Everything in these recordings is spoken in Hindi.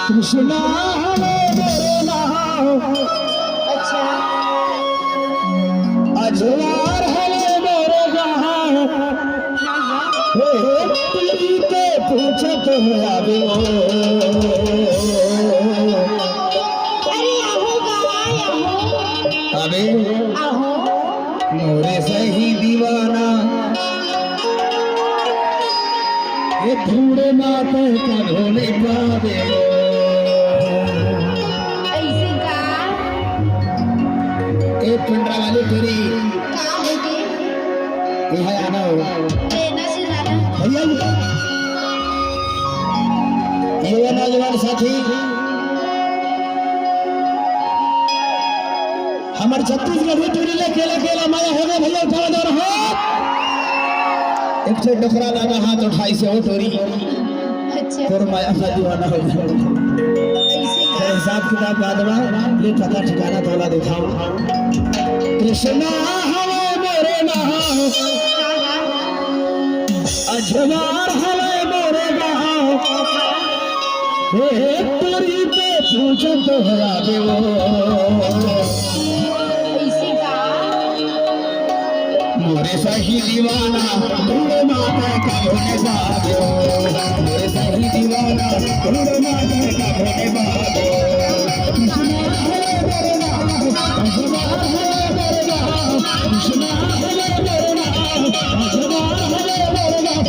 कृष्णा मेरे नाम अच्छा अजवार है मेरे जहां तुझी पे पूछत आवे अरे आहोगा अबे आहो मोरे सही दीवाना ये धूड़े माते का ढोले पावे ऐसे का ए पंडरा वाली तेरी का होगे ये है आना लेना से जाना भैया ये नौजवान साथी हमारे छत्तीसगढ़ में टोरी ले केला माया हो गया भैया उठा दो रहा एक से डोकरा लगा हाथ उठाई से वो टोरी अच्छा फिर माया का दीवाना हो गया ऐसे का हिसाब किताब बादवा ले पता ठिकाना तोला दिखाओ कृष्णा हवे मेरे नाम अजवार हवे मेरे नाम हे टोरी पे पूछत आवे वो ऐसे का मोरे सही दीवाना ढूंढे माता का ढूंढे बाबो मोरे सही दीवाना ढूंढे माता का ढूंढे बाबो कृष्णा है मेरे नाम अजवा है मेरे नाम कृष्णा है मेरे नाम अजवा है मेरे नाम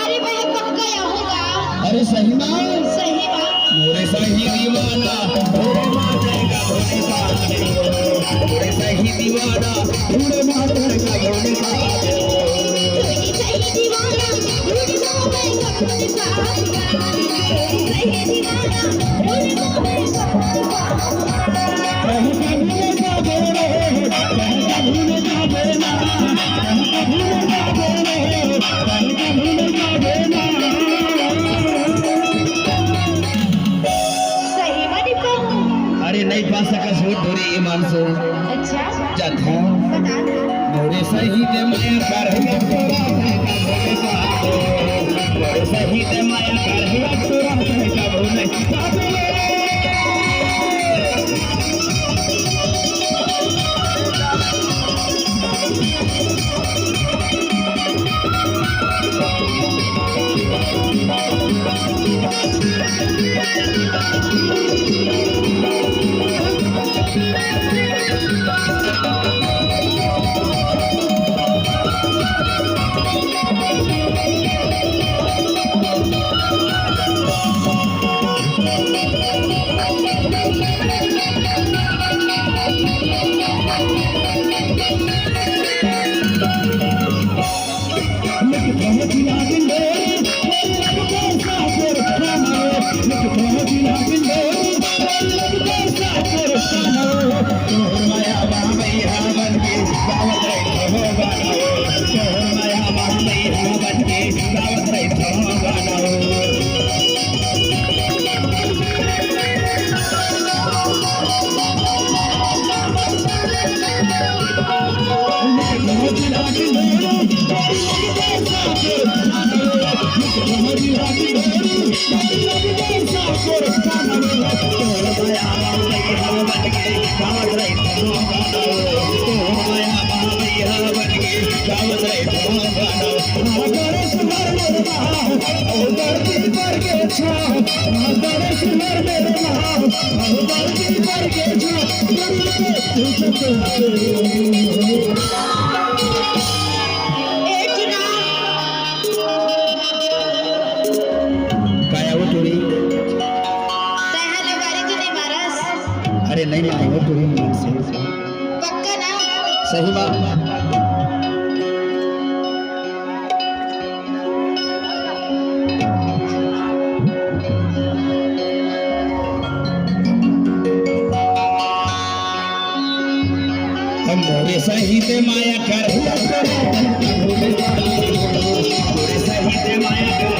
अरे भैया कब गया होगा अरे सही नाम सही बात मोरे सही दीवाना ढूंढे माता का ढूंढे बाबो मोरे सही दीवाना ढूंढे माता का ढूंढे बाबो सही दीवाना ढूंढ लो मैं कब सही दीवाना ढूंढ लो मैं सही वाली पाऊं अरे नहीं पा सका सूट धोरी ईमान से अच्छा जाता बता मोरे सही दे माया कर है तोरा है का मोरे सही दे माया कर है तोरा है का भोले अरे नहीं नहीं वो टोरी ईमान से पक्का ना सही बात मोरे सही दे माया कर मोरे सही दे माया कर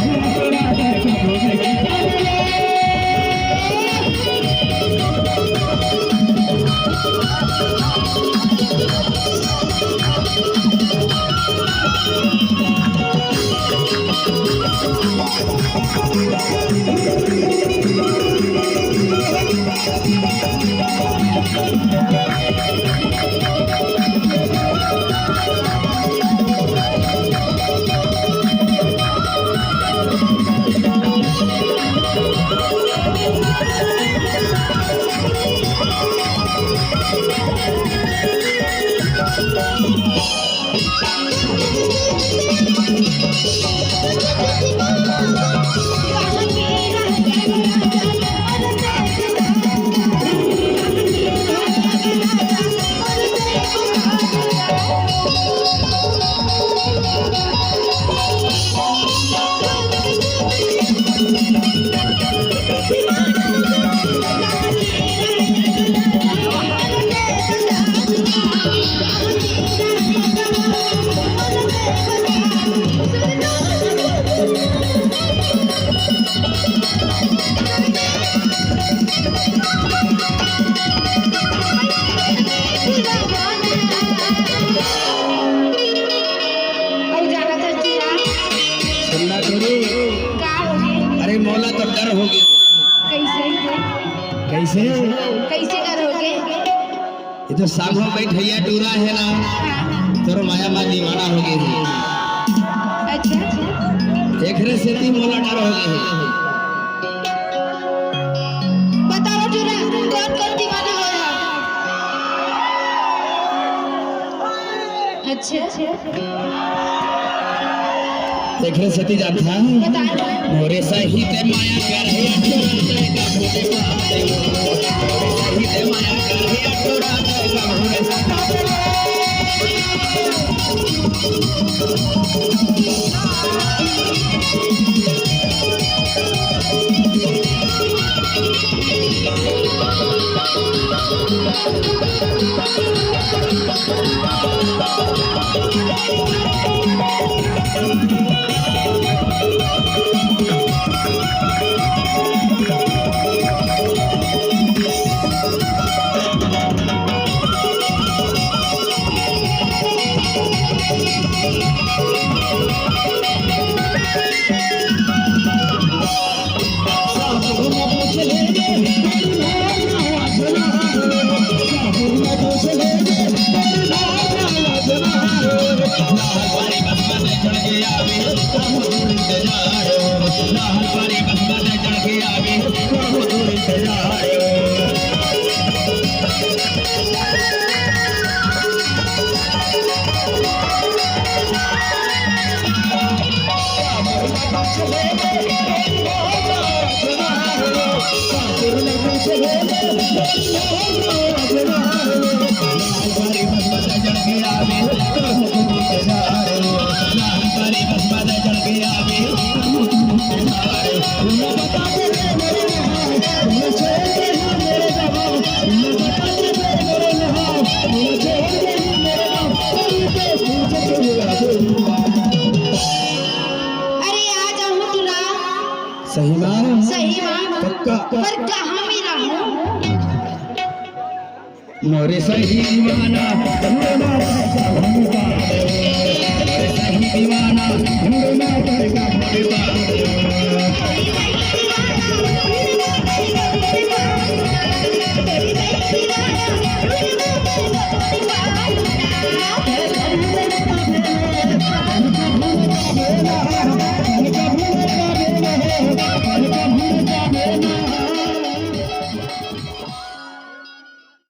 और जाना चाहती है सुनना छोड़ी का होगे अरे मौला तो डर हो गया कैसे कैसे कैसे करोगे ये तो सामने बैठैया टूरा है ना तोर माया माँ दीवाना हो गई है अच्छा एकरे से ती मौला डर हो गई है बताओ जरा कौन कौन दीवाना हो रहा अच्छा एकरे से ती जात था बता मोरे सही ते माया कर है टूरा का भूले पाए मोरे सही ते माया कर है टूरा का भूले अरे आ जाऊं तुला सही बात सही बात पक्का पर कहाँ मेरा हूँ मोरे सही दीवाना मोरे सही दीवाना Thank you.